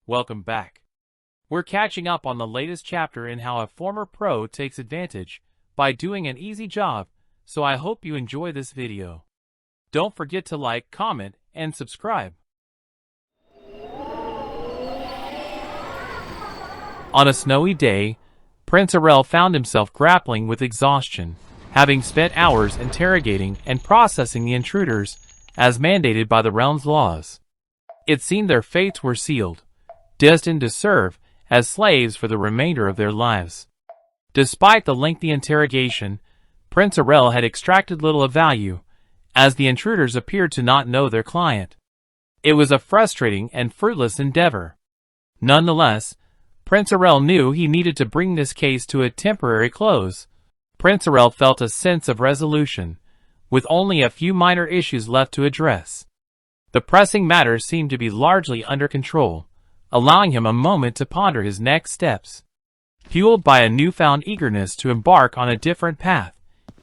Welcome back. We're catching up on the latest chapter in how a former pro takes advantage by doing an easy job, so I hope you enjoy this video. Don't forget to like, comment, and subscribe. On a snowy day, Prince Arel found himself grappling with exhaustion, having spent hours interrogating and processing the intruders as mandated by the realm's laws. It seemed their fates were sealed, destined to serve as slaves for the remainder of their lives. Despite the lengthy interrogation, Prince Arel had extracted little of value, as the intruders appeared to not know their client. It was a frustrating and fruitless endeavor. Nonetheless, Prince Arel knew he needed to bring this case to a temporary close. Prince Arel felt a sense of resolution, with only a few minor issues left to address. The pressing matters seemed to be largely under control, allowing him a moment to ponder his next steps. Fueled by a newfound eagerness to embark on a different path,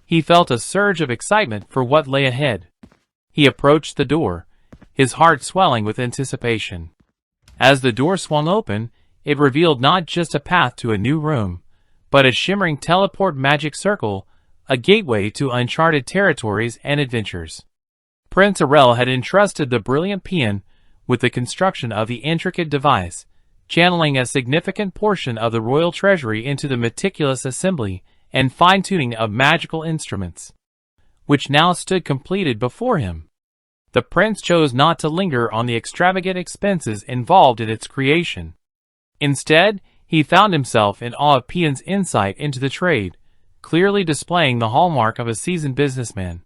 he felt a surge of excitement for what lay ahead. He approached the door, his heart swelling with anticipation. As the door swung open, it revealed not just a path to a new room, but a shimmering teleport magic circle, a gateway to uncharted territories and adventures. Prince Arel had entrusted the brilliant peon with the construction of the intricate device, channeling a significant portion of the royal treasury into the meticulous assembly and fine-tuning of magical instruments, which now stood completed before him. The prince chose not to linger on the extravagant expenses involved in its creation. Instead, he found himself in awe of peon's insight into the trade, clearly displaying the hallmark of a seasoned businessman.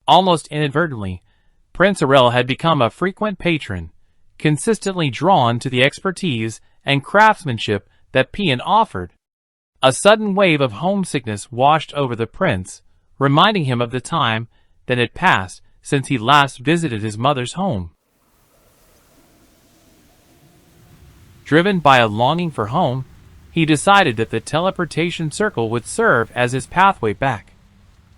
Almost inadvertently, Prince Arel had become a frequent patron, consistently drawn to the expertise and craftsmanship that peon offered. A sudden wave of homesickness washed over the prince, reminding him of the time that had passed since he last visited his mother's home. Driven by a longing for home, he decided that the teleportation circle would serve as his pathway back.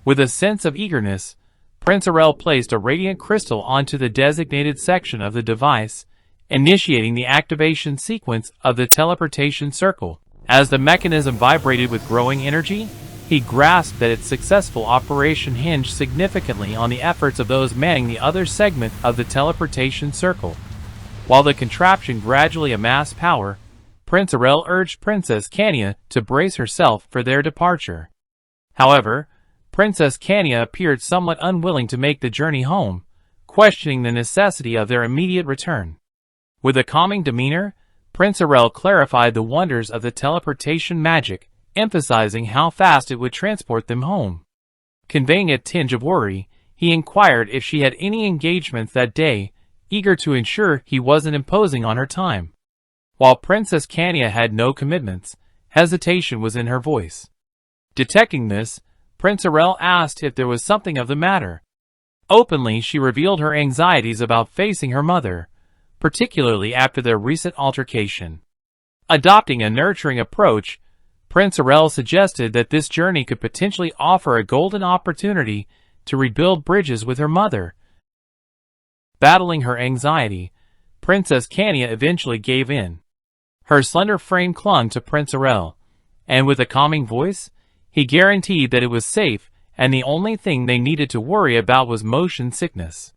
With a sense of eagerness, Prince Arel placed a radiant crystal onto the designated section of the device, initiating the activation sequence of the teleportation circle. As the mechanism vibrated with growing energy, he grasped that its successful operation hinged significantly on the efforts of those manning the other segment of the teleportation circle. While the contraption gradually amassed power, Prince Arel urged Princess Kania to brace herself for their departure. However, Princess Kania appeared somewhat unwilling to make the journey home, questioning the necessity of their immediate return. With a calming demeanor, Prince Arel clarified the wonders of the teleportation magic, emphasizing how fast it would transport them home. Conveying a tinge of worry, he inquired if she had any engagements that day, eager to ensure he wasn't imposing on her time. While Princess Kania had no commitments, hesitation was in her voice. Detecting this, Prince Arel asked if there was something of the matter. Openly, she revealed her anxieties about facing her mother, particularly after their recent altercation. Adopting a nurturing approach, Prince Arel suggested that this journey could potentially offer a golden opportunity to rebuild bridges with her mother. Battling her anxiety, Princess Kania eventually gave in. Her slender frame clung to Prince Arel, and with a calming voice, he guaranteed that it was safe and the only thing they needed to worry about was motion sickness.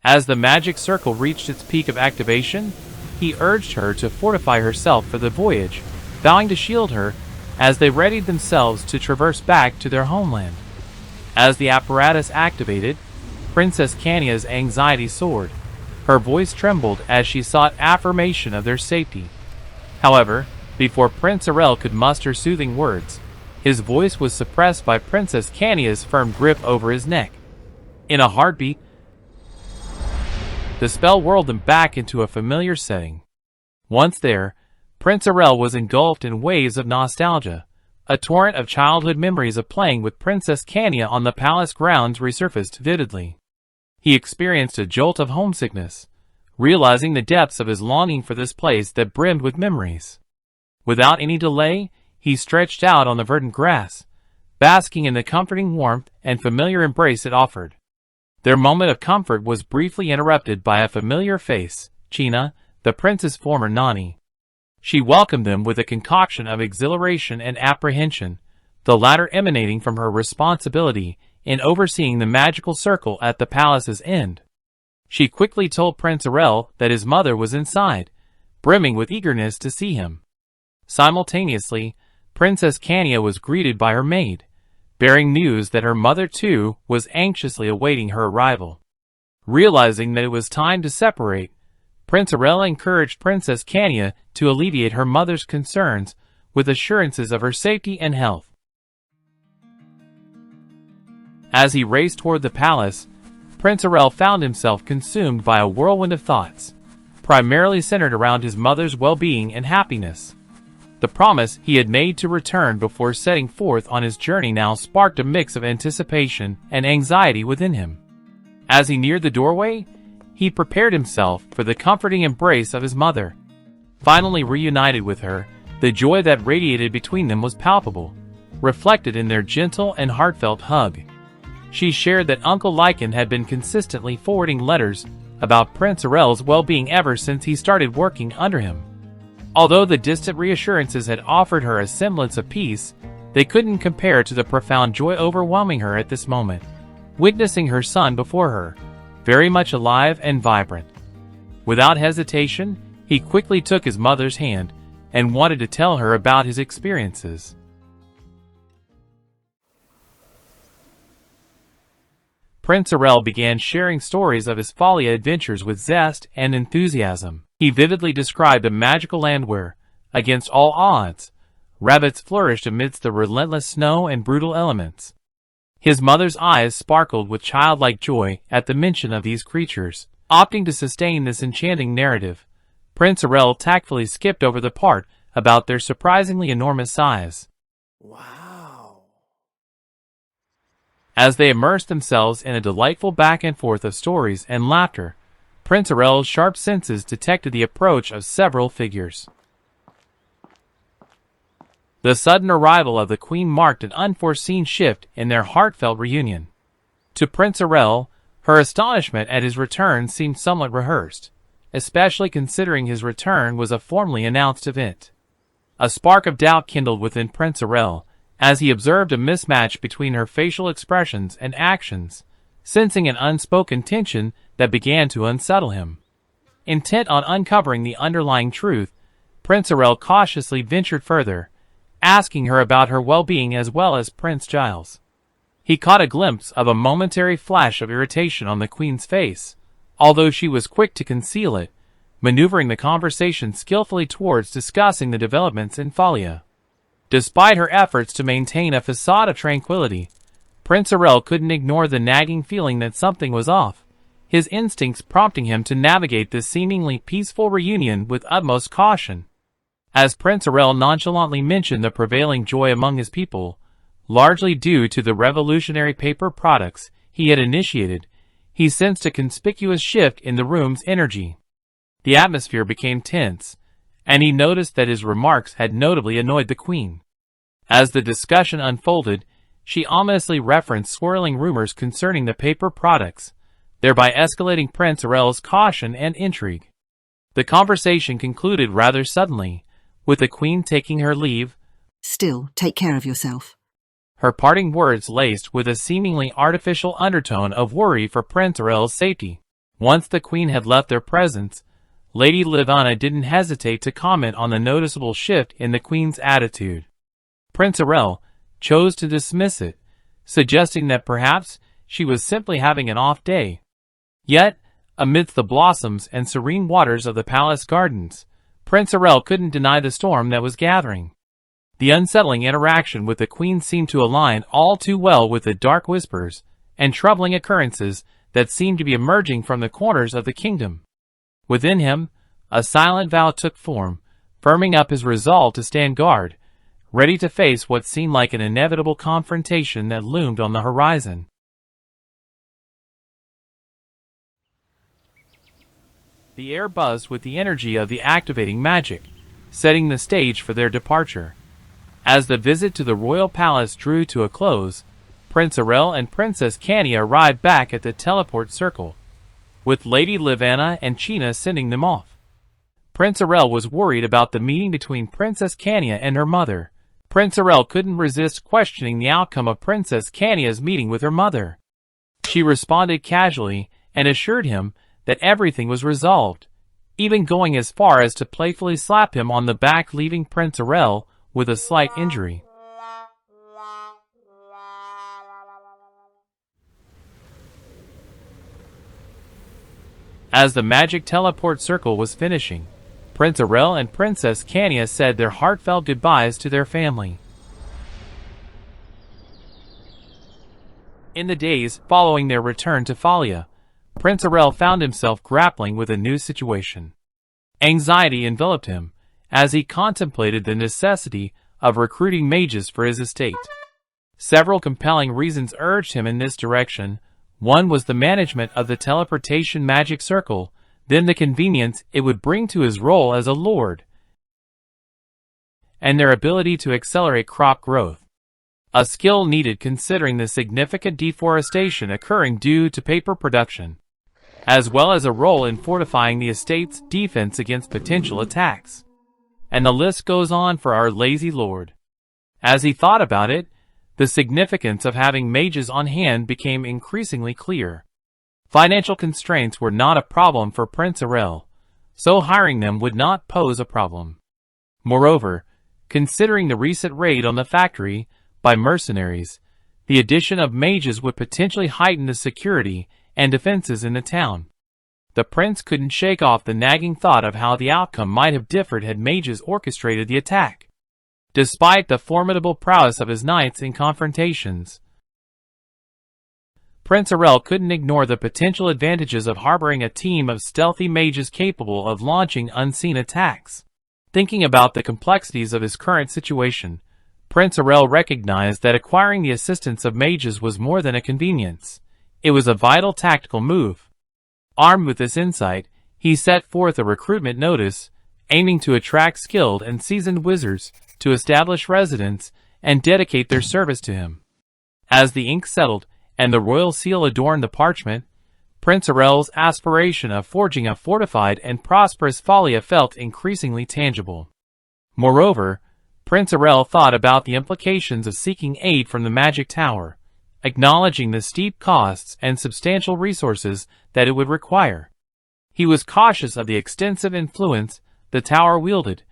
As the magic circle reached its peak of activation, he urged her to fortify herself for the voyage, vowing to shield her as they readied themselves to traverse back to their homeland. As the apparatus activated, Princess Kania's anxiety soared. Her voice trembled as she sought affirmation of their safety. However, before Prince Arel could muster soothing words, his voice was suppressed by Princess Kania's firm grip over his neck. In a heartbeat, the spell whirled them back into a familiar setting. Once there, Prince Arel was engulfed in waves of nostalgia. A torrent of childhood memories of playing with Princess Kania on the palace grounds resurfaced vividly. He experienced a jolt of homesickness, realizing the depths of his longing for this place that brimmed with memories. Without any delay, he stretched out on the verdant grass, basking in the comforting warmth and familiar embrace it offered. Their moment of comfort was briefly interrupted by a familiar face, China, the prince's former nanny. She welcomed them with a concoction of exhilaration and apprehension, the latter emanating from her responsibility in overseeing the magical circle at the palace's end. She quickly told Prince Arel that his mother was inside, brimming with eagerness to see him. Simultaneously, Princess Cania was greeted by her maid, bearing news that her mother too was anxiously awaiting her arrival. Realizing that it was time to separate, Prince Arel encouraged Princess Cania to alleviate her mother's concerns with assurances of her safety and health. As he raced toward the palace, Prince Arel found himself consumed by a whirlwind of thoughts, primarily centered around his mother's well-being and happiness. The promise he had made to return before setting forth on his journey now sparked a mix of anticipation and anxiety within him. As he neared the doorway, he prepared himself for the comforting embrace of his mother. Finally reunited with her, the joy that radiated between them was palpable, reflected in their gentle and heartfelt hug. She shared that Uncle Lycan had been consistently forwarding letters about Prince Arel's well-being ever since he started working under him. Although the distant reassurances had offered her a semblance of peace, they couldn't compare to the profound joy overwhelming her at this moment, witnessing her son before her, very much alive and vibrant. Without hesitation, he quickly took his mother's hand and wanted to tell her about his experiences. Prince Arel began sharing stories of his Follia adventures with zest and enthusiasm. He vividly described a magical land where, against all odds, rabbits flourished amidst the relentless snow and brutal elements. His mother's eyes sparkled with childlike joy at the mention of these creatures. Opting to sustain this enchanting narrative, Prince Arel tactfully skipped over the part about their surprisingly enormous size. Wow. As they immersed themselves in a delightful back and forth of stories and laughter, Prince Arel's sharp senses detected the approach of several figures. The sudden arrival of the Queen marked an unforeseen shift in their heartfelt reunion. To Prince Arel, her astonishment at his return seemed somewhat rehearsed, especially considering his return was a formally announced event. A spark of doubt kindled within Prince Arel as he observed a mismatch between her facial expressions and actions, sensing an unspoken tension that began to unsettle him. Intent on uncovering the underlying truth, Prince Arel cautiously ventured further, asking her about her well-being as well as Prince Giles. He caught a glimpse of a momentary flash of irritation on the Queen's face, although she was quick to conceal it, maneuvering the conversation skillfully towards discussing the developments in Follia. Despite her efforts to maintain a facade of tranquility, Prince Arel couldn't ignore the nagging feeling that something was off, his instincts prompting him to navigate this seemingly peaceful reunion with utmost caution. As Prince Arel nonchalantly mentioned the prevailing joy among his people, largely due to the revolutionary paper products he had initiated, he sensed a conspicuous shift in the room's energy. The atmosphere became tense, and he noticed that his remarks had notably annoyed the Queen. As the discussion unfolded, she ominously referenced swirling rumors concerning the paper products, thereby escalating Prince Arel's caution and intrigue. The conversation concluded rather suddenly, with the Queen taking her leave. Still, take care of yourself. Her parting words laced with a seemingly artificial undertone of worry for Prince Arel's safety. Once the Queen had left their presence, Lady Livana didn't hesitate to comment on the noticeable shift in the Queen's attitude. Prince Arel chose to dismiss it, suggesting that perhaps she was simply having an off day. Yet, amidst the blossoms and serene waters of the palace gardens, Prince Arel couldn't deny the storm that was gathering. The unsettling interaction with the Queen seemed to align all too well with the dark whispers and troubling occurrences that seemed to be emerging from the corners of the kingdom. Within him, a silent vow took form, firming up his resolve to stand guard, ready to face what seemed like an inevitable confrontation that loomed on the horizon. The air buzzed with the energy of the activating magic, setting the stage for their departure. As the visit to the royal palace drew to a close, Prince Arel and Princess Cania arrived back at the teleport circle, with Lady Livana and China sending them off. Prince Arel was worried about the meeting between Princess Kania and her mother. Prince Arel couldn't resist questioning the outcome of Princess Kania's meeting with her mother. She responded casually and assured him that everything was resolved, even going as far as to playfully slap him on the back, leaving Prince Arel with a slight injury. As the magic teleport circle was finishing, Prince Arel and Princess Kania said their heartfelt goodbyes to their family. In the days following their return to Falia, Prince Arel found himself grappling with a new situation. Anxiety enveloped him as he contemplated the necessity of recruiting mages for his estate. Several compelling reasons urged him in this direction. One was the management of the teleportation magic circle, then the convenience it would bring to his role as a lord, and their ability to accelerate crop growth. A skill needed considering the significant deforestation occurring due to paper production, as well as a role in fortifying the estate's defense against potential attacks. And the list goes on for our lazy lord. As he thought about it, the significance of having mages on hand became increasingly clear. Financial constraints were not a problem for Prince Arel, so hiring them would not pose a problem. Moreover, considering the recent raid on the factory by mercenaries, the addition of mages would potentially heighten the security and defenses in the town. The prince couldn't shake off the nagging thought of how the outcome might have differed had mages orchestrated the attack. Despite the formidable prowess of his knights in confrontations, Prince Arel couldn't ignore the potential advantages of harboring a team of stealthy mages capable of launching unseen attacks. Thinking about the complexities of his current situation, Prince Arel recognized that acquiring the assistance of mages was more than a convenience. It was a vital tactical move. Armed with this insight, he set forth a recruitment notice, aiming to attract skilled and seasoned wizards to establish residence and dedicate their service to him. As the ink settled and the royal seal adorned the parchment, Prince Arel's aspiration of forging a fortified and prosperous Falia felt increasingly tangible. Moreover, Prince Arel thought about the implications of seeking aid from the magic tower, acknowledging the steep costs and substantial resources that it would require. He was cautious of the extensive influence the tower wielded,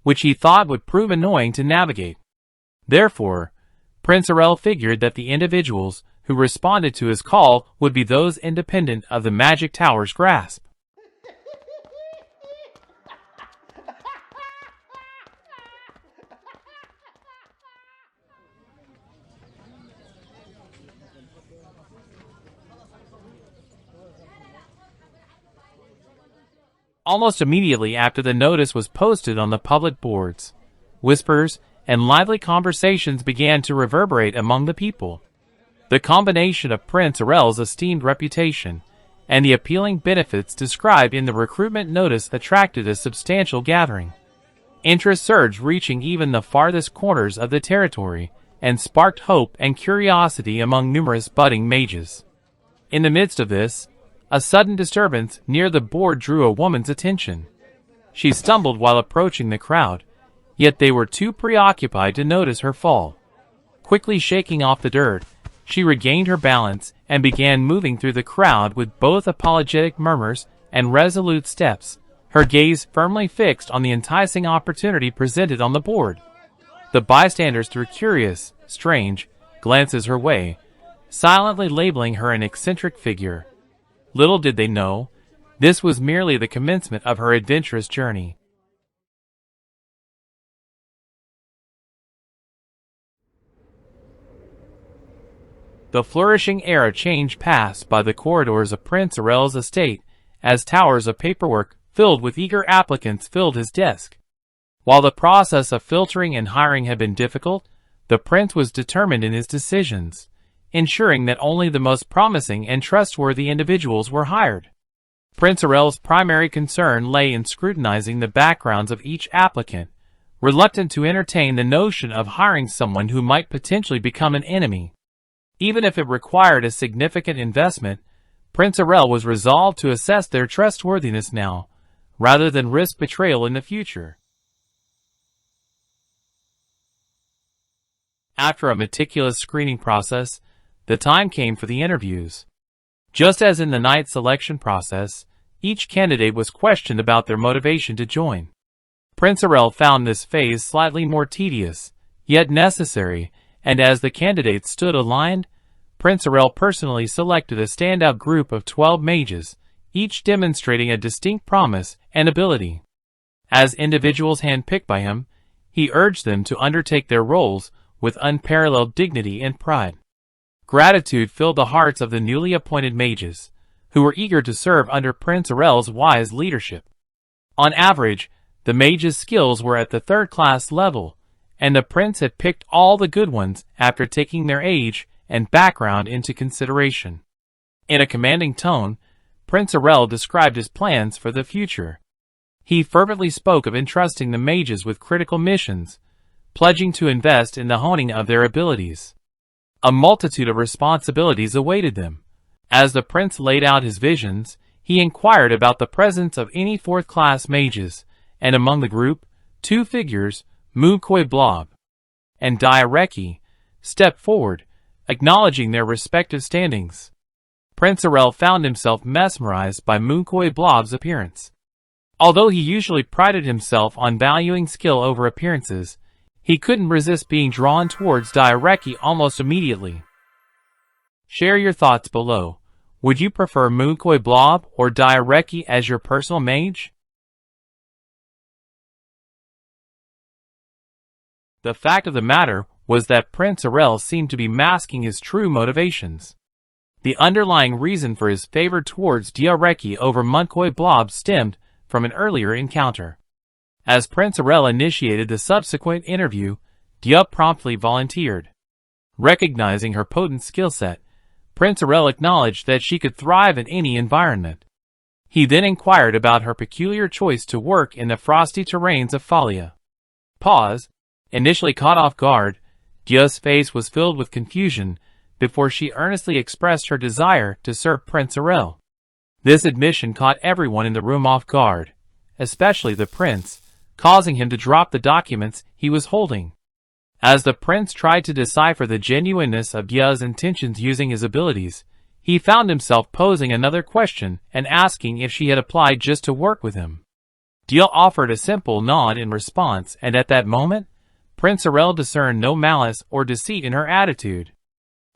which he thought would prove annoying to navigate. Therefore, Prince Arel figured that the individuals who responded to his call would be those independent of the magic tower's grasp. Almost immediately after the notice was posted on the public boards, whispers and lively conversations began to reverberate among the people. The combination of Prince Arel's esteemed reputation and the appealing benefits described in the recruitment notice attracted a substantial gathering. Interest surged, reaching even the farthest corners of the territory, and sparked hope and curiosity among numerous budding mages. In the midst of this, a sudden disturbance near the board drew a woman's attention. She stumbled while approaching the crowd, yet they were too preoccupied to notice her fall. Quickly shaking off the dirt, she regained her balance and began moving through the crowd with both apologetic murmurs and resolute steps, her gaze firmly fixed on the enticing opportunity presented on the board. The bystanders threw curious, strange glances her way, silently labeling her an eccentric figure. Little did they know, this was merely the commencement of her adventurous journey. The flourishing era change passed by the corridors of Prince Arel's estate as towers of paperwork filled with eager applicants filled his desk. While the process of filtering and hiring had been difficult, the prince was determined in his decisions, ensuring that only the most promising and trustworthy individuals were hired. Prince Arel's primary concern lay in scrutinizing the backgrounds of each applicant, reluctant to entertain the notion of hiring someone who might potentially become an enemy. Even if it required a significant investment, Prince Arel was resolved to assess their trustworthiness now, rather than risk betrayal in the future. After a meticulous screening process, the time came for the interviews. Just as in the night selection process, each candidate was questioned about their motivation to join. Prince Arel found this phase slightly more tedious, yet necessary, and as the candidates stood aligned, Prince Arel personally selected a standout group of 12 mages, each demonstrating a distinct promise and ability. As individuals handpicked by him, he urged them to undertake their roles with unparalleled dignity and pride. Gratitude filled the hearts of the newly appointed mages, who were eager to serve under Prince Arel's wise leadership. On average, the mages' skills were at the third-class level, and the prince had picked all the good ones after taking their age and background into consideration. In a commanding tone, Prince Arel described his plans for the future. He fervently spoke of entrusting the mages with critical missions, pledging to invest in the honing of their abilities. A multitude of responsibilities awaited them. As the prince laid out his visions, he inquired about the presence of any fourth-class mages, and among the group, two figures, Mukoi Blob and Diareki, stepped forward, acknowledging their respective standings. Prince Arel found himself mesmerized by Mukoi Blob's appearance. Although he usually prided himself on valuing skill over appearances, he couldn't resist being drawn towards Diareki almost immediately. Share your thoughts below. Would you prefer Mukoi Blob or Diareki as your personal mage? The fact of the matter was that Prince Arel seemed to be masking his true motivations. The underlying reason for his favor towards Diareki over Mukoi Blob stemmed from an earlier encounter. As Prince Arel initiated the subsequent interview, Dia promptly volunteered. Recognizing her potent skill set, Prince Arel acknowledged that she could thrive in any environment. He then inquired about her peculiar choice to work in the frosty terrains of Falia. Initially caught off guard, Dia's face was filled with confusion before she earnestly expressed her desire to serve Prince Arel. This admission caught everyone in the room off guard, especially the prince, causing him to drop the documents he was holding. As the prince tried to decipher the genuineness of Dia's intentions using his abilities, he found himself posing another question and asking if she had applied just to work with him. Dia offered a simple nod in response, and at that moment, Prince Arel discerned no malice or deceit in her attitude.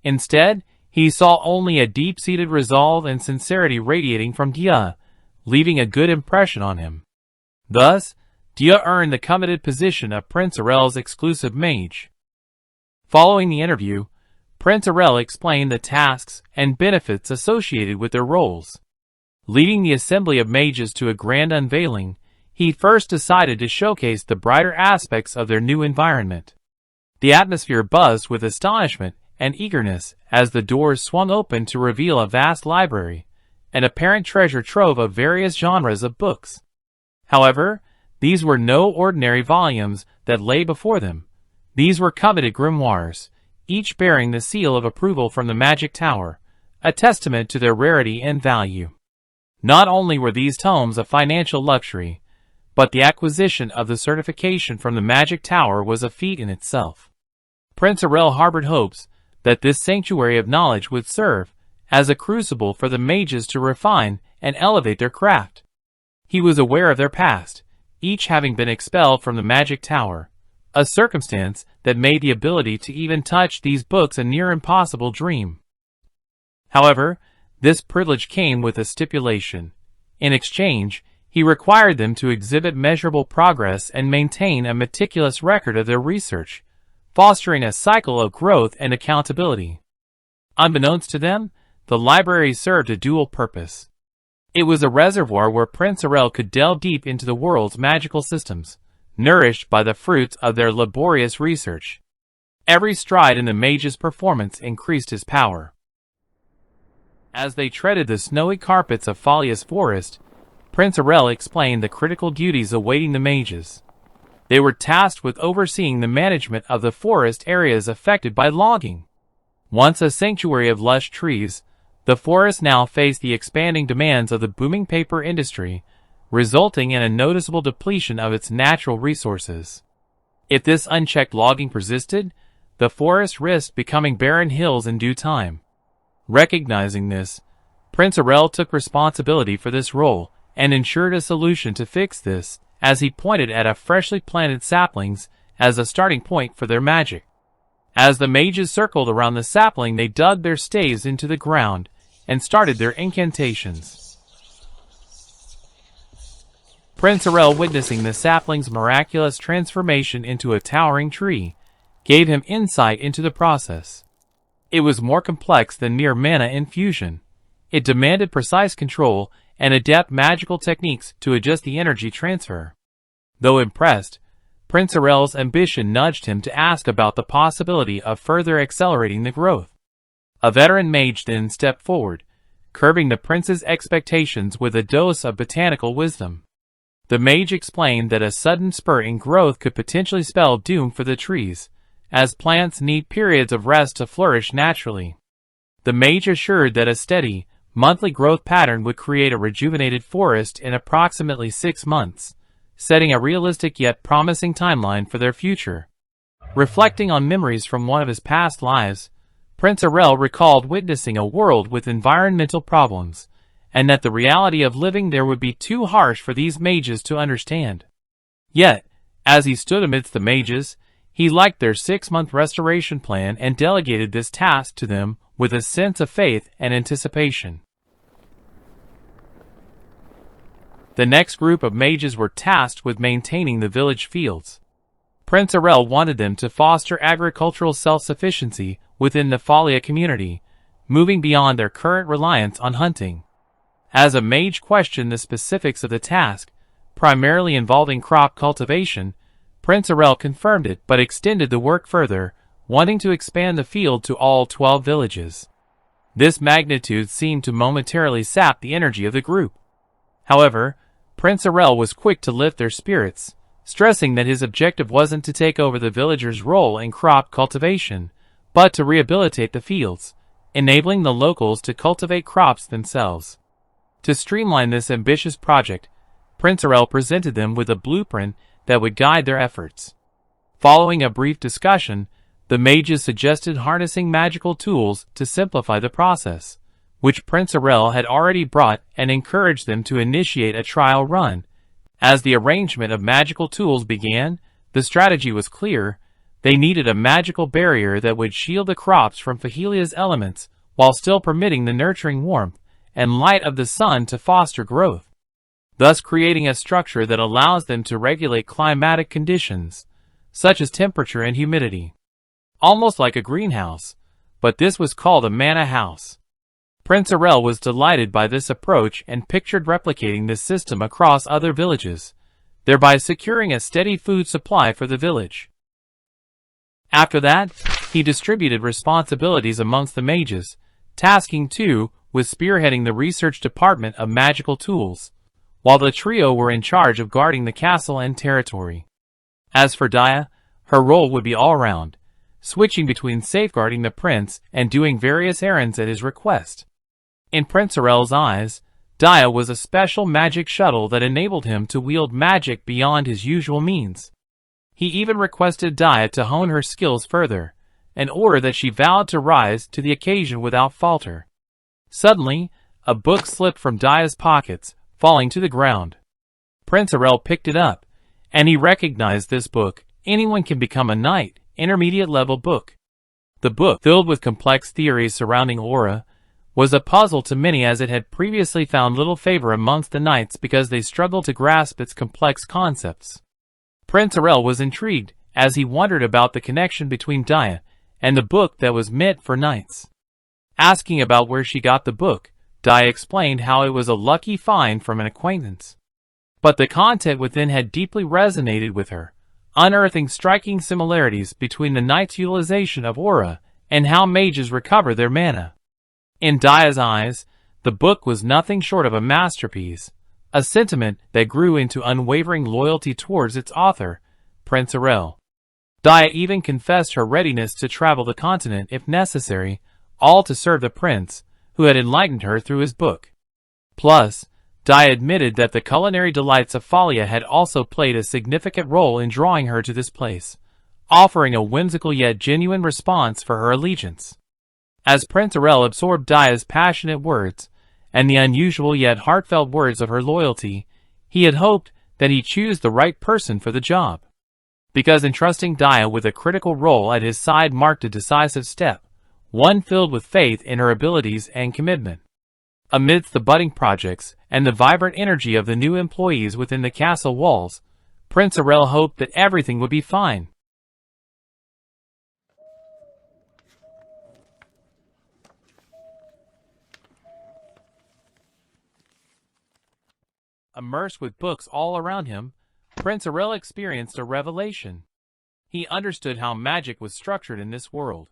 Instead, he saw only a deep-seated resolve and sincerity radiating from Dia, leaving a good impression on him. Thus, Dia earned the coveted position of Prince Arel's exclusive mage. Following the interview, Prince Arel explained the tasks and benefits associated with their roles. Leading the assembly of mages to a grand unveiling, he first decided to showcase the brighter aspects of their new environment. The atmosphere buzzed with astonishment and eagerness as the doors swung open to reveal a vast library, an apparent treasure trove of various genres of books. However, these were no ordinary volumes that lay before them. These were coveted grimoires, each bearing the seal of approval from the Magic Tower, a testament to their rarity and value. Not only were these tomes a financial luxury, but the acquisition of the certification from the Magic Tower was a feat in itself. Prince Arel harbored hopes that this sanctuary of knowledge would serve as a crucible for the mages to refine and elevate their craft. He was aware of their past, each having been expelled from the Magic Tower, a circumstance that made the ability to even touch these books a near impossible dream. However, this privilege came with a stipulation. In exchange, he required them to exhibit measurable progress and maintain a meticulous record of their research, fostering a cycle of growth and accountability. Unbeknownst to them, the library served a dual purpose. It was a reservoir where Prince Arel could delve deep into the world's magical systems, nourished by the fruits of their laborious research. Every stride in the mage's performance increased his power. As they treaded the snowy carpets of Falia's forest, Prince Arel explained the critical duties awaiting the mages. They were tasked with overseeing the management of the forest areas affected by logging. Once a sanctuary of lush trees, the forest now faced the expanding demands of the booming paper industry, resulting in a noticeable depletion of its natural resources. If this unchecked logging persisted, the forest risked becoming barren hills in due time. Recognizing this, Prince Arel took responsibility for this role and ensured a solution to fix this, as he pointed at a freshly planted saplings as a starting point for their magic. As the mages circled around the sapling, they dug their staves into the ground and started their incantations. Prince Arel, witnessing the sapling's miraculous transformation into a towering tree, gave him insight into the process. It was more complex than mere mana infusion. It demanded precise control and adept magical techniques to adjust the energy transfer. Though impressed, Prince Arel's ambition nudged him to ask about the possibility of further accelerating the growth. A veteran mage then stepped forward, curbing the prince's expectations with a dose of botanical wisdom. The mage explained that a sudden spurt in growth could potentially spell doom for the trees, as plants need periods of rest to flourish naturally. The mage assured that a steady, monthly growth pattern would create a rejuvenated forest in approximately 6 months, setting a realistic yet promising timeline for their future. Reflecting on memories from one of his past lives, Prince Arel recalled witnessing a world with environmental problems, and that the reality of living there would be too harsh for these mages to understand. Yet, as he stood amidst the mages, he liked their 6-month restoration plan and delegated this task to them with a sense of faith and anticipation. The next group of mages were tasked with maintaining the village fields. Prince Arel wanted them to foster agricultural self-sufficiency within the Falia community, moving beyond their current reliance on hunting. As a mage questioned the specifics of the task, primarily involving crop cultivation, Prince Arel confirmed it but extended the work further, wanting to expand the field to all 12 villages. This magnitude seemed to momentarily sap the energy of the group. However, Prince Arel was quick to lift their spirits, stressing that his objective wasn't to take over the villagers' role in crop cultivation, but to rehabilitate the fields, enabling the locals to cultivate crops themselves. To streamline this ambitious project, Prince Arel presented them with a blueprint that would guide their efforts. Following a brief discussion, the mages suggested harnessing magical tools to simplify the process, which Prince Arel had already brought, and encouraged them to initiate a trial run. As the arrangement of magical tools began, the strategy was clear. They needed a magical barrier that would shield the crops from Fahelia's elements, while still permitting the nurturing warmth and light of the sun to foster growth, thus creating a structure that allows them to regulate climatic conditions, such as temperature and humidity. Almost like a greenhouse, but this was called a mana house. Prince Arel was delighted by this approach and pictured replicating this system across other villages, thereby securing a steady food supply for the village. After that, he distributed responsibilities amongst the mages, tasking two with spearheading the research department of magical tools, while the trio were in charge of guarding the castle and territory. As for Daya, her role would be all-round, switching between safeguarding the prince and doing various errands at his request. In Prince Arel's eyes, Daya was a special magic shuttle that enabled him to wield magic beyond his usual means. He even requested Daya to hone her skills further, an order that she vowed to rise to the occasion without falter. Suddenly, a book slipped from Daya's pockets, falling to the ground. Prince Arel picked it up, and he recognized this book. Anyone can become a knight, intermediate-level book. The book, filled with complex theories surrounding aura, was a puzzle to many, as it had previously found little favor amongst the knights because they struggled to grasp its complex concepts. Prince Arel was intrigued, as he wondered about the connection between Daya and the book that was meant for knights. Asking about where she got the book, Daya explained how it was a lucky find from an acquaintance. But the content within had deeply resonated with her, unearthing striking similarities between the knight's utilization of aura and how mages recover their mana. In Daya's eyes, the book was nothing short of a masterpiece, a sentiment that grew into unwavering loyalty towards its author, Prince Arel. Daya even confessed her readiness to travel the continent if necessary, all to serve the prince, who had enlightened her through his book. Plus, Dia admitted that the culinary delights of Thalia had also played a significant role in drawing her to this place, offering a whimsical yet genuine response for her allegiance. As Prince Arel absorbed Dia's passionate words, and the unusual yet heartfelt words of her loyalty, he had hoped that he'd choose the right person for the job. Because entrusting Dia with a critical role at his side marked a decisive step, one filled with faith in her abilities and commitment. Amidst the budding projects and the vibrant energy of the new employees within the castle walls, Prince Arel hoped that everything would be fine. Immersed with books all around him, Prince Arel experienced a revelation. He understood how magic was structured in this world.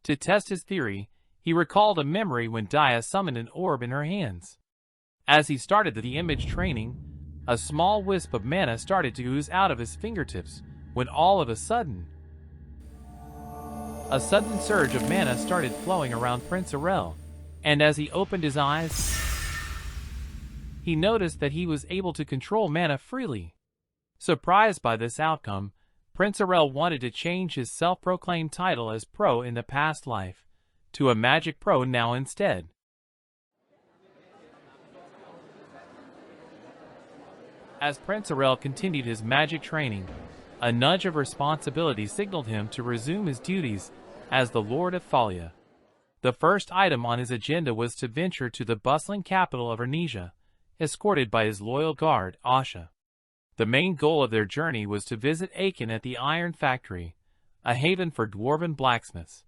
To test his theory, he recalled a memory when Dia summoned an orb in her hands. As he started the image training, a small wisp of mana started to ooze out of his fingertips, when all of a sudden surge of mana started flowing around Prince Arel, and as he opened his eyes, he noticed that he was able to control mana freely. Surprised by this outcome, Prince Arel wanted to change his self-proclaimed title as Pro in the past life to a Magic Pro now instead. As Prince Arel continued his magic training, a nudge of responsibility signaled him to resume his duties as the Lord of Thalia. The first item on his agenda was to venture to the bustling capital of Arnesia, escorted by his loyal guard, Asha. The main goal of their journey was to visit Aiken at the iron factory, a haven for dwarven blacksmiths.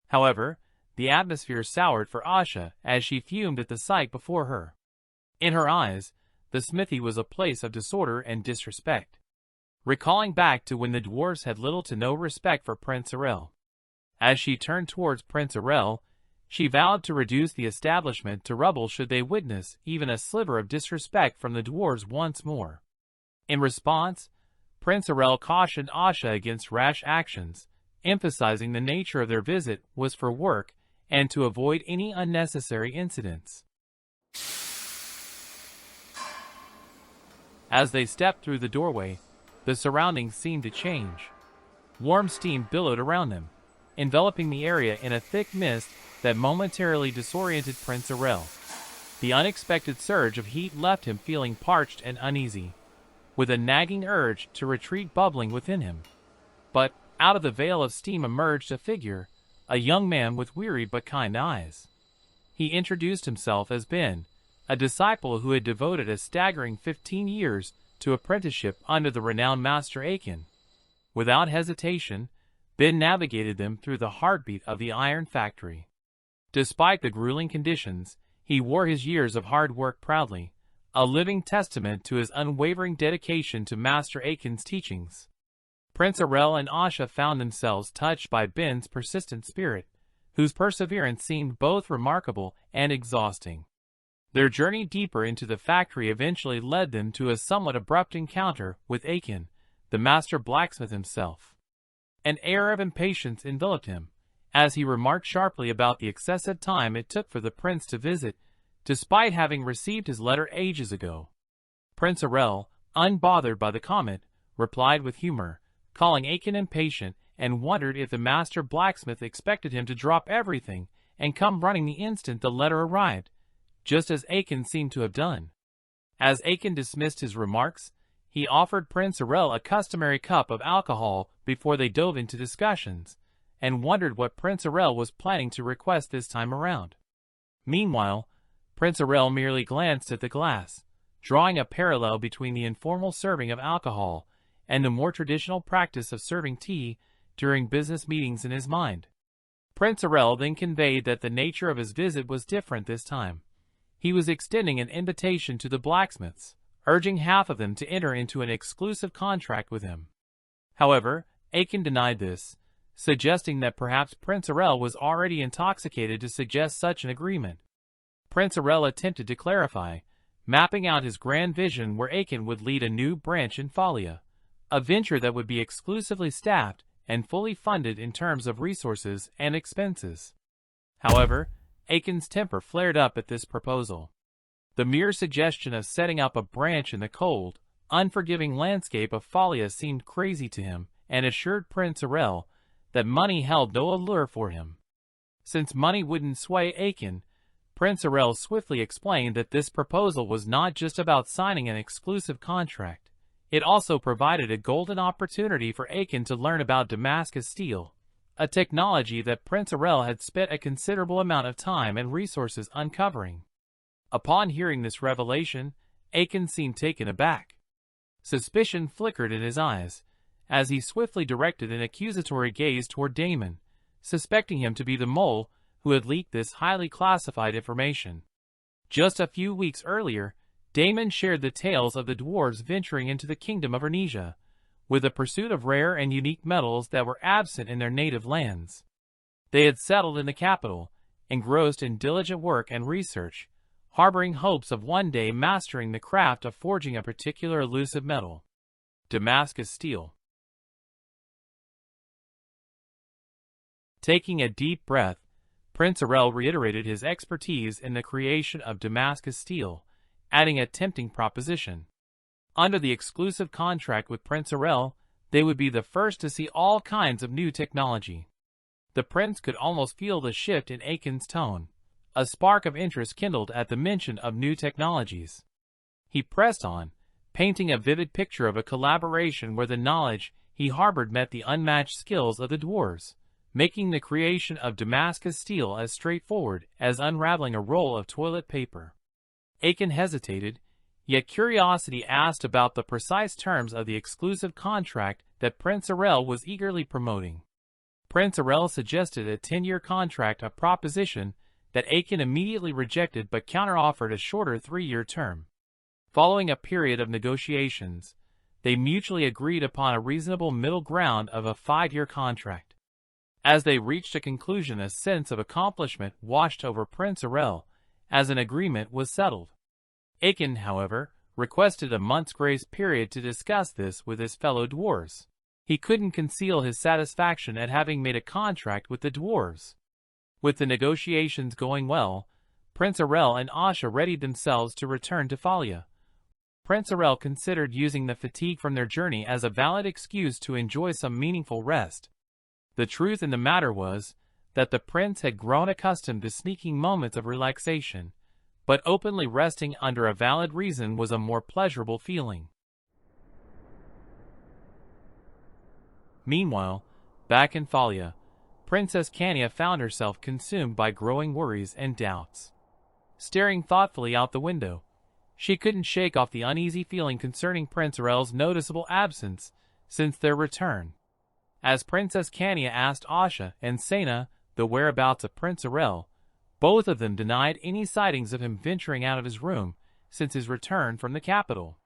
However, the atmosphere soured for Asha as she fumed at the sight before her. In her eyes, the smithy was a place of disorder and disrespect. Recalling back to when the dwarves had little to no respect for Prince Arel. As she turned towards Prince Arel, she vowed to reduce the establishment to rubble should they witness even a sliver of disrespect from the dwarves once more. In response, Prince Arel cautioned Asha against rash actions, emphasizing the nature of their visit was for work and to avoid any unnecessary incidents. As they stepped through the doorway, the surroundings seemed to change. Warm steam billowed around them, enveloping the area in a thick mist that momentarily disoriented Prince Arel. The unexpected surge of heat left him feeling parched and uneasy, with a nagging urge to retreat bubbling within him. But out of the veil of steam emerged a figure, a young man with weary but kind eyes. He introduced himself as Ben, a disciple who had devoted a staggering 15 years to apprenticeship under the renowned Master Aiken. Without hesitation, Ben navigated them through the heartbeat of the iron factory. Despite the grueling conditions, he wore his years of hard work proudly, a living testament to his unwavering dedication to Master Aiken's teachings. Prince Arel and Asha found themselves touched by Ben's persistent spirit, whose perseverance seemed both remarkable and exhausting. Their journey deeper into the factory eventually led them to a somewhat abrupt encounter with Aiken, the master blacksmith himself. An air of impatience enveloped him, as he remarked sharply about the excessive time it took for the prince to visit, despite having received his letter ages ago. Prince Arel, unbothered by the comment, replied with humor, calling Aiken impatient, and wondered if the master blacksmith expected him to drop everything and come running the instant the letter arrived, just as Aiken seemed to have done. As Aiken dismissed his remarks, he offered Prince Arel a customary cup of alcohol before they dove into discussions, and wondered what Prince Arel was planning to request this time around. Meanwhile, Prince Arel merely glanced at the glass, drawing a parallel between the informal serving of alcohol and the more traditional practice of serving tea during business meetings in his mind. Prince Arel then conveyed that the nature of his visit was different this time. He was extending an invitation to the blacksmiths, urging half of them to enter into an exclusive contract with him. However, Aiken denied this, suggesting that perhaps Prince Arel was already intoxicated to suggest such an agreement. Prince Arel attempted to clarify, mapping out his grand vision where Aiken would lead a new branch in Thalia, a venture that would be exclusively staffed and fully funded in terms of resources and expenses. However, Aiken's temper flared up at this proposal. The mere suggestion of setting up a branch in the cold, unforgiving landscape of Thalia seemed crazy to him, and assured Prince Arel that money held no allure for him. Since money wouldn't sway Akin, Prince Arel swiftly explained that this proposal was not just about signing an exclusive contract. It also provided a golden opportunity for Akin to learn about Damascus steel, a technology that Prince Arel had spent a considerable amount of time and resources uncovering. Upon hearing this revelation, Akin seemed taken aback. Suspicion flickered in his eyes, as he swiftly directed an accusatory gaze toward Damon, suspecting him to be the mole who had leaked this highly classified information. Just a few weeks earlier, Damon shared the tales of the dwarves venturing into the kingdom of Arnesia, with the pursuit of rare and unique metals that were absent in their native lands. They had settled in the capital, engrossed in diligent work and research, harboring hopes of one day mastering the craft of forging a particular elusive metal, Damascus steel. Taking a deep breath, Prince Arel reiterated his expertise in the creation of Damascus steel, adding a tempting proposition. Under the exclusive contract with Prince Arel, they would be the first to see all kinds of new technology. The prince could almost feel the shift in Akin's tone. A spark of interest kindled at the mention of new technologies. He pressed on, painting a vivid picture of a collaboration where the knowledge he harbored met the unmatched skills of the dwarves, making the creation of Damascus steel as straightforward as unraveling a roll of toilet paper. Akin hesitated, yet curiosity asked about the precise terms of the exclusive contract that Prince Arel was eagerly promoting. Prince Arel suggested a 10-year contract, a proposition that Akin immediately rejected but counteroffered a shorter 3-year term. Following a period of negotiations, they mutually agreed upon a reasonable middle ground of a 5-year contract. As they reached a conclusion, a sense of accomplishment washed over Prince Arel as an agreement was settled. Akin, however, requested a month's grace period to discuss this with his fellow dwarves. He couldn't conceal his satisfaction at having made a contract with the dwarves. With the negotiations going well, Prince Arel and Asha readied themselves to return to Thalia. Prince Arel considered using the fatigue from their journey as a valid excuse to enjoy some meaningful rest. The truth in the matter was that the prince had grown accustomed to sneaking moments of relaxation, but openly resting under a valid reason was a more pleasurable feeling. Meanwhile, back in Thalia, Princess Kania found herself consumed by growing worries and doubts. Staring thoughtfully out the window, she couldn't shake off the uneasy feeling concerning Prince Arel's noticeable absence since their return. As Princess Kania asked Asha and Sena the whereabouts of Prince Arel, both of them denied any sightings of him venturing out of his room since his return from the capital.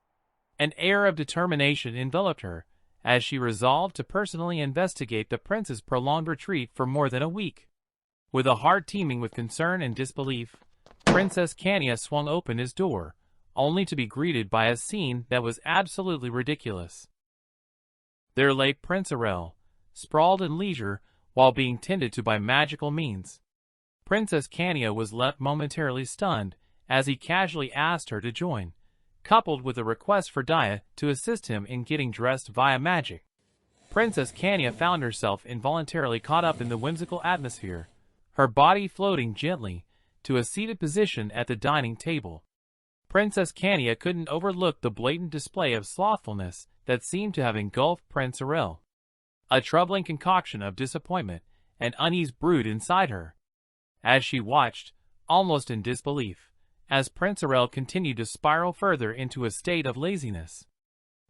An air of determination enveloped her, as she resolved to personally investigate the prince's prolonged retreat for more than a week. With a heart teeming with concern and disbelief, Princess Kania swung open his door, only to be greeted by a scene that was absolutely ridiculous. There lay Prince Arel, sprawled in leisure while being tended to by magical means. Princess Kania was left momentarily stunned as he casually asked her to join, coupled with a request for Daya to assist him in getting dressed via magic. Princess Kania found herself involuntarily caught up in the whimsical atmosphere, her body floating gently to a seated position at the dining table. Princess Kania couldn't overlook the blatant display of slothfulness that seemed to have engulfed Prince Arel. A troubling concoction of disappointment and unease brewed inside her, as she watched, almost in disbelief, as Prince Arel continued to spiral further into a state of laziness.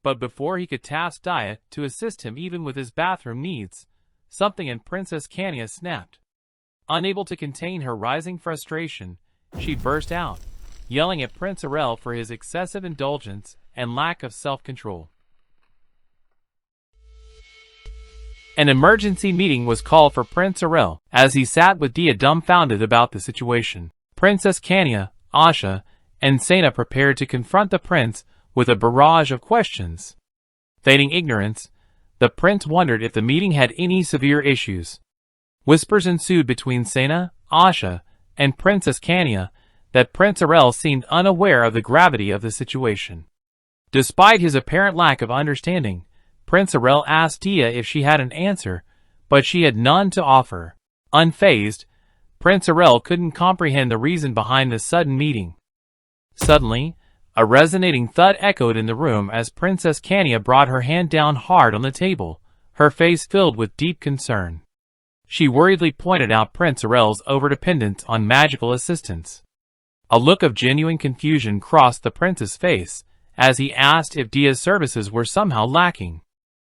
But before he could task Daya to assist him even with his bathroom needs, something in Princess Kania snapped. Unable to contain her rising frustration, she burst out, yelling at Prince Arel for his excessive indulgence and lack of self-control. An emergency meeting was called for Prince Arel, as he sat with Dia dumbfounded about the situation. Princess Kania, Asha, and Sena prepared to confront the prince with a barrage of questions. Feigning ignorance, the prince wondered if the meeting had any severe issues. Whispers ensued between Sena, Asha, and Princess Kania that Prince Arel seemed unaware of the gravity of the situation. Despite his apparent lack of understanding, Prince Arel asked Dia if she had an answer, but she had none to offer. Unfazed, Prince Arel couldn't comprehend the reason behind the sudden meeting. Suddenly, a resonating thud echoed in the room as Princess Kania brought her hand down hard on the table, her face filled with deep concern. She worriedly pointed out Prince Arel's overdependence on magical assistance. A look of genuine confusion crossed the prince's face as he asked if Dia's services were somehow lacking.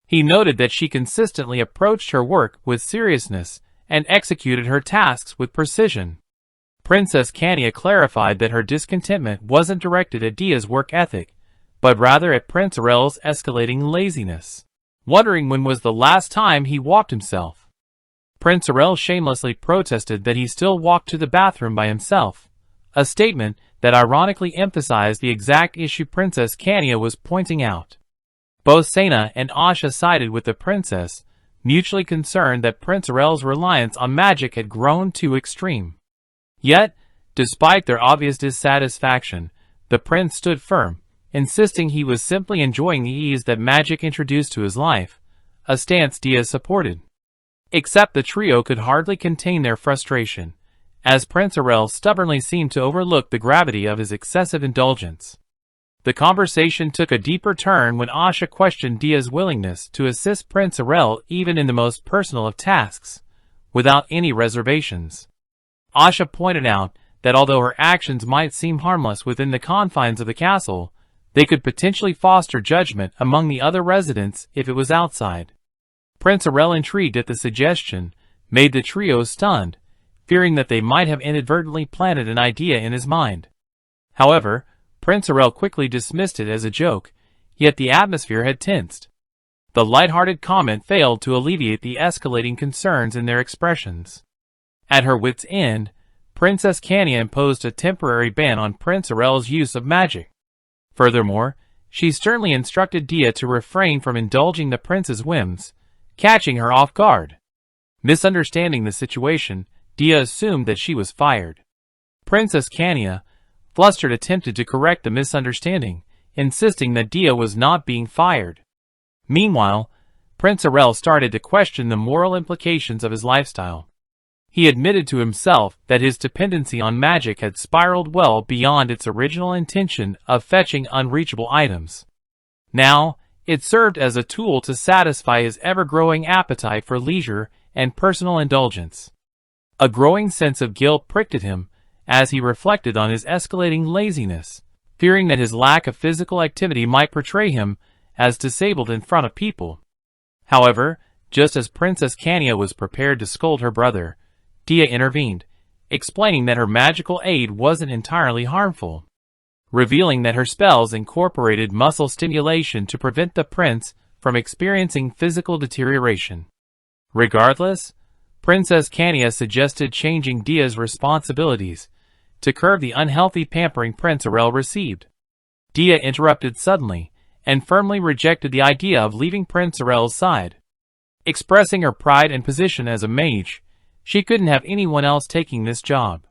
He noted that she consistently approached her work with seriousness and executed her tasks with precision. Princess Kania clarified that her discontentment wasn't directed at Dia's work ethic, but rather at Prince Arel's escalating laziness. Wondering when was the last time he walked himself, Prince Arel shamelessly protested that he still walked to the bathroom by himself, a statement that ironically emphasized the exact issue Princess Kania was pointing out. Both Sena and Asha sided with the princess, mutually concerned that Prince Arel's reliance on magic had grown too extreme. Yet, despite their obvious dissatisfaction, the prince stood firm, insisting he was simply enjoying the ease that magic introduced to his life, a stance Dia supported. Except the trio could hardly contain their frustration, as Prince Arel stubbornly seemed to overlook the gravity of his excessive indulgence. The conversation took a deeper turn when Asha questioned Dia's willingness to assist Prince Arel even in the most personal of tasks, without any reservations. Asha pointed out that although her actions might seem harmless within the confines of the castle, they could potentially foster judgment among the other residents if it was outside. Prince Arel, intrigued at the suggestion, made the trio stunned, fearing that they might have inadvertently planted an idea in his mind. However, Prince Arel quickly dismissed it as a joke, yet the atmosphere had tensed. The light-hearted comment failed to alleviate the escalating concerns in their expressions. At her wits' end, Princess Kania imposed a temporary ban on Prince Arel's use of magic. Furthermore, she sternly instructed Dia to refrain from indulging the prince's whims, catching her off guard. Misunderstanding the situation, Dia assumed that she was fired. Princess Kania, flustered, attempted to correct the misunderstanding, insisting that Dia was not being fired. Meanwhile, Prince Arel started to question the moral implications of his lifestyle. He admitted to himself that his dependency on magic had spiraled well beyond its original intention of fetching unreachable items. Now, it served as a tool to satisfy his ever-growing appetite for leisure and personal indulgence. A growing sense of guilt pricked at him as he reflected on his escalating laziness, fearing that his lack of physical activity might portray him as disabled in front of people. However, just as Princess Kania was prepared to scold her brother, Dia intervened, explaining that her magical aid wasn't entirely harmful, revealing that her spells incorporated muscle stimulation to prevent the prince from experiencing physical deterioration. Regardless, Princess Kania suggested changing Dia's responsibilities to curb the unhealthy pampering Prince Arel received. Dia interrupted suddenly and firmly rejected the idea of leaving Prince Arel's side. Expressing her pride and position as a mage, she couldn't have anyone else taking this job.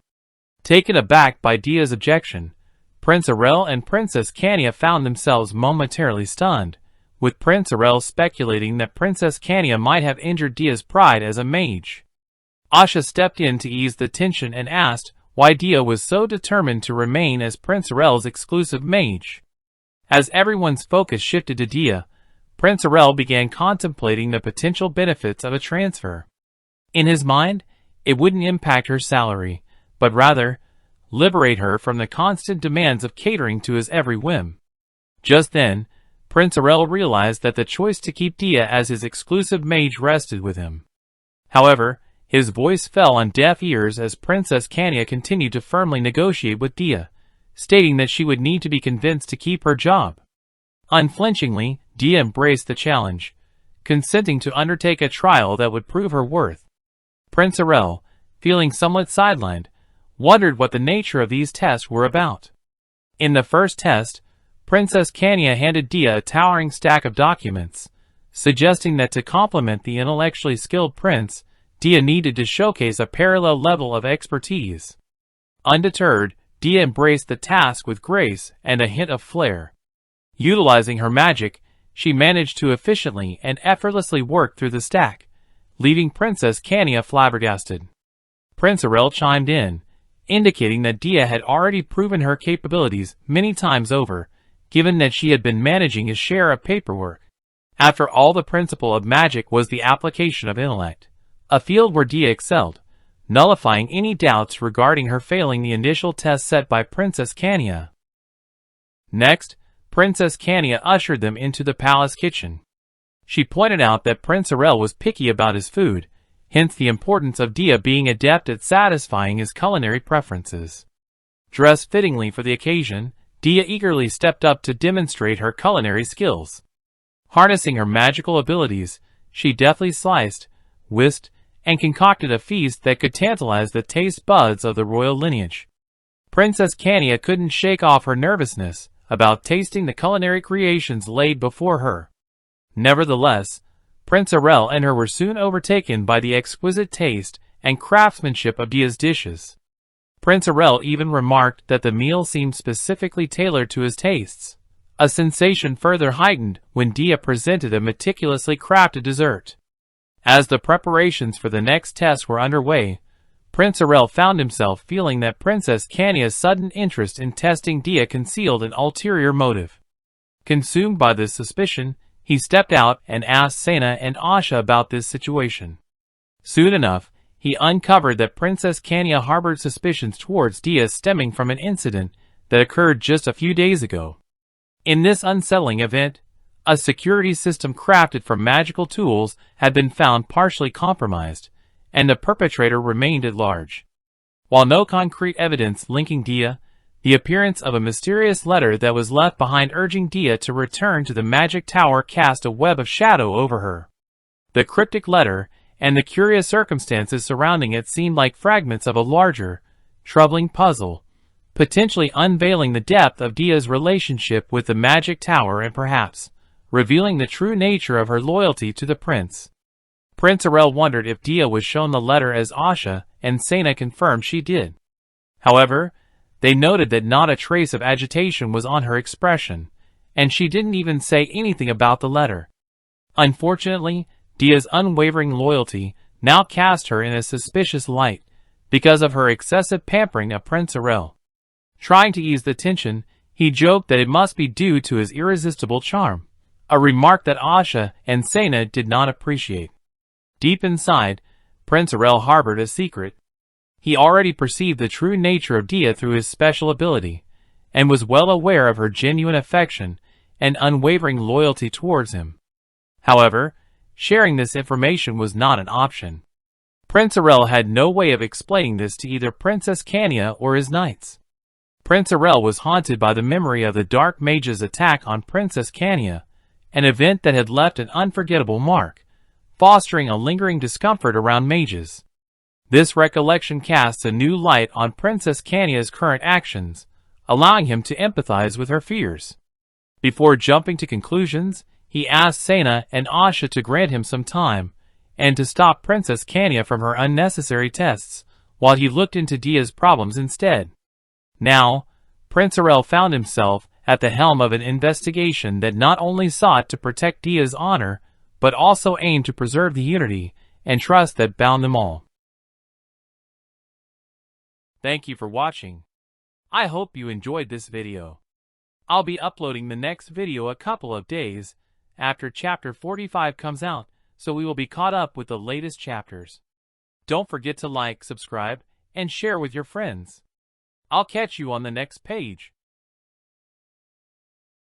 Taken aback by Dia's objection, Prince Arel and Princess Kania found themselves momentarily stunned, with Prince Arel speculating that Princess Kania might have injured Dia's pride as a mage. Asha stepped in to ease the tension and asked why Dia was so determined to remain as Prince Arel's exclusive mage. As everyone's focus shifted to Dia, Prince Arel began contemplating the potential benefits of a transfer. In his mind, it wouldn't impact her salary, but rather liberate her from the constant demands of catering to his every whim. Just then, Prince Arel realized that the choice to keep Dia as his exclusive mage rested with him. However, his voice fell on deaf ears as Princess Kania continued to firmly negotiate with Dia, stating that she would need to be convinced to keep her job. Unflinchingly, Dia embraced the challenge, consenting to undertake a trial that would prove her worth. Prince Arel, feeling somewhat sidelined, wondered what the nature of these tests were about. In the first test, Princess Kania handed Dia a towering stack of documents, suggesting that to complement the intellectually skilled prince, Dia needed to showcase a parallel level of expertise. Undeterred, Dia embraced the task with grace and a hint of flair. Utilizing her magic, she managed to efficiently and effortlessly work through the stack, leaving Princess Kania flabbergasted. Prince Arel chimed in, indicating that Dia had already proven her capabilities many times over, given that she had been managing his share of paperwork. After all, the principle of magic was the application of intellect, a field where Dia excelled, nullifying any doubts regarding her failing the initial test set by Princess Kania. Next, Princess Kania ushered them into the palace kitchen. She pointed out that Prince Arel was picky about his food, hence the importance of Dia being adept at satisfying his culinary preferences. Dressed fittingly for the occasion, Dia eagerly stepped up to demonstrate her culinary skills. Harnessing her magical abilities, she deftly sliced, whisked, and concocted a feast that could tantalize the taste buds of the royal lineage. Princess Kania couldn't shake off her nervousness about tasting the culinary creations laid before her. Nevertheless, Prince Arel and her were soon overtaken by the exquisite taste and craftsmanship of Dia's dishes. Prince Arel even remarked that the meal seemed specifically tailored to his tastes, a sensation further heightened when Dia presented a meticulously crafted dessert. As the preparations for the next test were underway, Prince Arel found himself feeling that Princess Kania's sudden interest in testing Dia concealed an ulterior motive. Consumed by this suspicion, he stepped out and asked Sena and Asha about this situation. Soon enough, he uncovered that Princess Kania harbored suspicions towards Dia stemming from an incident that occurred just a few days ago. In this unsettling event, a security system crafted from magical tools had been found partially compromised, and the perpetrator remained at large. While no concrete evidence linking Dia, the appearance of a mysterious letter that was left behind urging Dia to return to the magic tower cast a web of shadow over her. The cryptic letter and the curious circumstances surrounding it seemed like fragments of a larger, troubling puzzle, potentially unveiling the depth of Dia's relationship with the magic tower and perhaps revealing the true nature of her loyalty to the prince. Prince Arel wondered if Dia was shown the letter as Asha and Sena confirmed she did. However, they noted that not a trace of agitation was on her expression, and she didn't even say anything about the letter. Unfortunately, Dia's unwavering loyalty now cast her in a suspicious light because of her excessive pampering of Prince Arel. Trying to ease the tension, he joked that it must be due to his irresistible charm, a remark that Asha and Sena did not appreciate. Deep inside, Prince Arel harbored a secret. He already perceived the true nature of Dia through his special ability, and was well aware of her genuine affection and unwavering loyalty towards him. However, sharing this information was not an option. Prince Arel had no way of explaining this to either Princess Kania or his knights. Prince Arel was haunted by the memory of the Dark Mage's attack on Princess Kania, an event that had left an unforgettable mark, fostering a lingering discomfort around mages. This recollection casts a new light on Princess Kania's current actions, allowing him to empathize with her fears. Before jumping to conclusions, he asked Sena and Asha to grant him some time, and to stop Princess Kania from her unnecessary tests, while he looked into Dia's problems instead. Now, Prince Arel found himself at the helm of an investigation that not only sought to protect Dia's honor, but also aimed to preserve the unity and trust that bound them all. Thank you for watching. I hope you enjoyed this video. I'll be uploading the next video a couple of days after chapter 45 comes out, so we will be caught up with the latest chapters. Don't forget to like, subscribe, and share with your friends. I'll catch you on the next page.